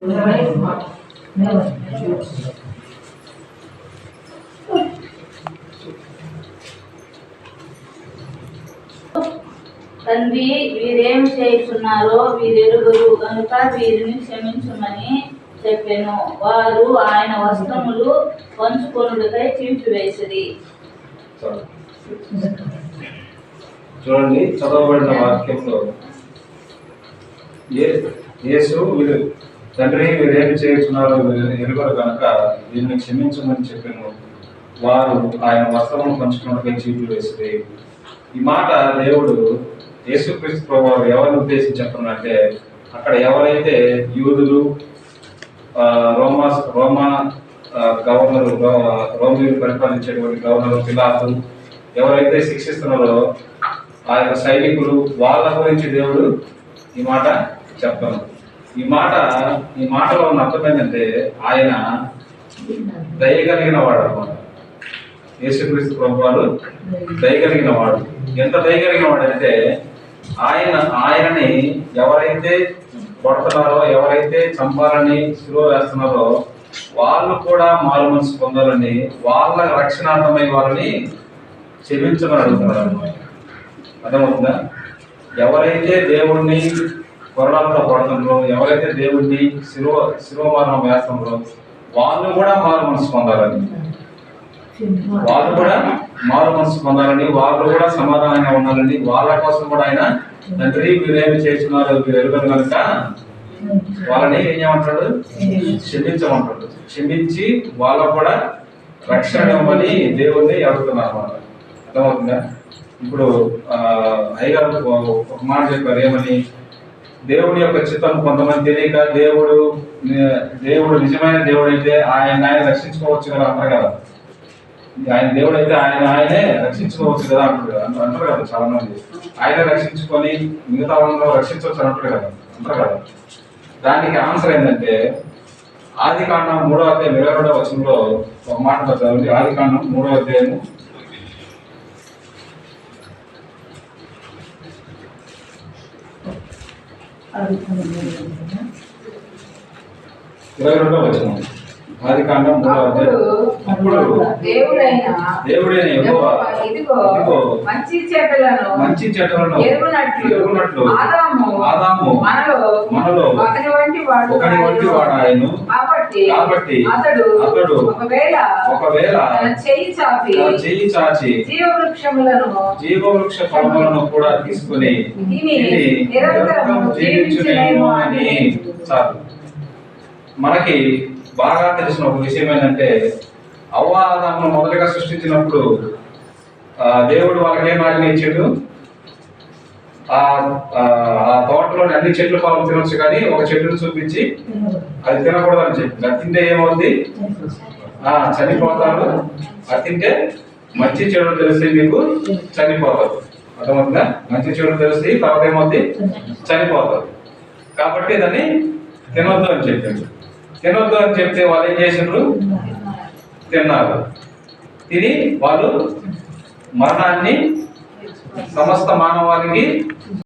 తండ్రి, వీరేం చేస్తున్నారో వీరెరుగురు కనుక వీరిని క్షమించమని చెప్పెను. వారు ఆయన వస్త్రములు పంచుకొనుటకై చింపివేసిరి. చూడండి, చదవబడిన వాక్యంలో యేసు తండ్రి వీరేమి చేస్తున్నారో ఎరుగరు కనుక వీరిని క్షమించమని చెప్పాను. వారు ఆయన వస్త్రమును పంచుకున్నట్టుగా చీట్లు వేసిరి. ఈ మాట దేవుడు యేసుక్రీస్తు ప్రభువు ఎవరిని ఉద్దేశించి చెప్తున్నారంటే, అక్కడ ఎవరైతే యూదులు, రోమా గవర్నరు, రోమిలు పరిపాలించేటువంటి గవర్నరు పిలాతు ఎవరైతే శిక్షిస్తున్నారో ఆ యొక్క సైనికులు, వాళ్ళ గురించి దేవుడు ఈ మాట చెప్తాను. ఈ మాటలో ఉన్న అర్థం ఏంటంటే, ఆయన దయగలిగిన వాడు అన్నమాట. యేసుక్రీస్తు ప్రభువారు దయగలిగిన వాడు. ఎంత దయగలిగిన వాడు అంటే, ఆయనని ఎవరైతే కొడుతున్నారో, ఎవరైతే చంపాలని శిలువ వేస్తున్నారో వాళ్ళు కూడా మారు మనసు పొందాలని, వాళ్ళ రక్షణార్థమై వాళ్ళని క్షమించమని అడుగుతున్నారు అన్నమాట. అర్థమవుతుందా? ఎవరైతే దేవుణ్ణి కొరడాలతో కొడుతున్నారో, ఎవరైతే దేవుణ్ణి శిలువ మరణం వేస్తున్నారో వాళ్ళు కూడా మారు మనసు పొందాలని, వాళ్ళు కూడా మారు మనసు పొందాలని, వాళ్ళు కూడా సమాధానంగా ఉండాలని, వాళ్ళ కోసం కూడా ఆయన తండ్రి వీరేమి చేస్తున్నారు మీరు ఎరుగరు కనుక వాళ్ళని ఏం చేయమంటాడు? క్షమించమంటాడు. క్షమించి వాళ్ళకు కూడా రక్షణ ఇవ్వమని దేవుణ్ణి అడుగుతున్నారు అన్నమాట. అర్థమవుతుందా? ఇప్పుడు అయ్యగారు ఒక మాట చెప్పారు, ఏమని? దేవుడి యొక్క చిత్తం కొంతమంది తెలియక దేవుడు నిజమైన దేవుడు అయితే ఆయన రక్షించుకోవచ్చు కదా అంటారు కదా. ఆయన దేవుడు అయితే ఆయనే రక్షించుకోవచ్చు కదా అంటారు కదా చాలా మంది. ఆయన రక్షించుకొని మిగతా వాళ్ళలో రక్షించవచ్చు అంటారు కదా. దానికి ఆన్సర్ ఏంటంటే, ఆదికాండం 3వ అధ్యాయం 22వ వచనంలో ఒక మాట చదవండి. ఆదికాండం 3వ అధ్యాయం 22వ వచనం. ఆదికాండం 3వ అధ్యాయం. అప్పుడు దేవుడైన యెహోవా ఇదిగో మంచి చెడ్డలను ఎరుగునట్లు ఆదాము మనలో ఒకని వంటి వాడాయను. కాబట్టి అతడు ఒకవేళ చెయ్యి చాచి జీవవృక్ష ఫలములను కూడా తీసుకుని జీవించునేమో అని. చాలు. మనకి బాగా తెలిసిన ఒక విషయం ఏంటంటే, అవ్వ ఆదామును మొదటగా సృష్టించినప్పుడు దేవుడు వాళ్ళకి ఏం ఆజ్ఞ ఇచ్చాడు? ఆ తోటలోని అన్ని చెట్లు ఫలం తినొచ్చు, కానీ ఒక చెట్టును చూపించి అది తినకూడదు అని చెప్పి, అది తింటే ఏమవుద్ది? చనిపోతారు. అది తింటే మంచి చెడు తెలిసి మీకు చనిపోతారు. అర్థమవుతుందా? మంచి చెడు తెలిసి తర్వాత ఏమవుద్ది? చనిపోతారు. కాబట్టి దాన్ని తినొద్దు అని చెప్పాడు. తినొద్దు అని చెప్తే వాళ్ళు ఏం చేసినారు? తిన్నారు. తిని వాళ్ళు మరణాన్ని సమస్త మానవానికి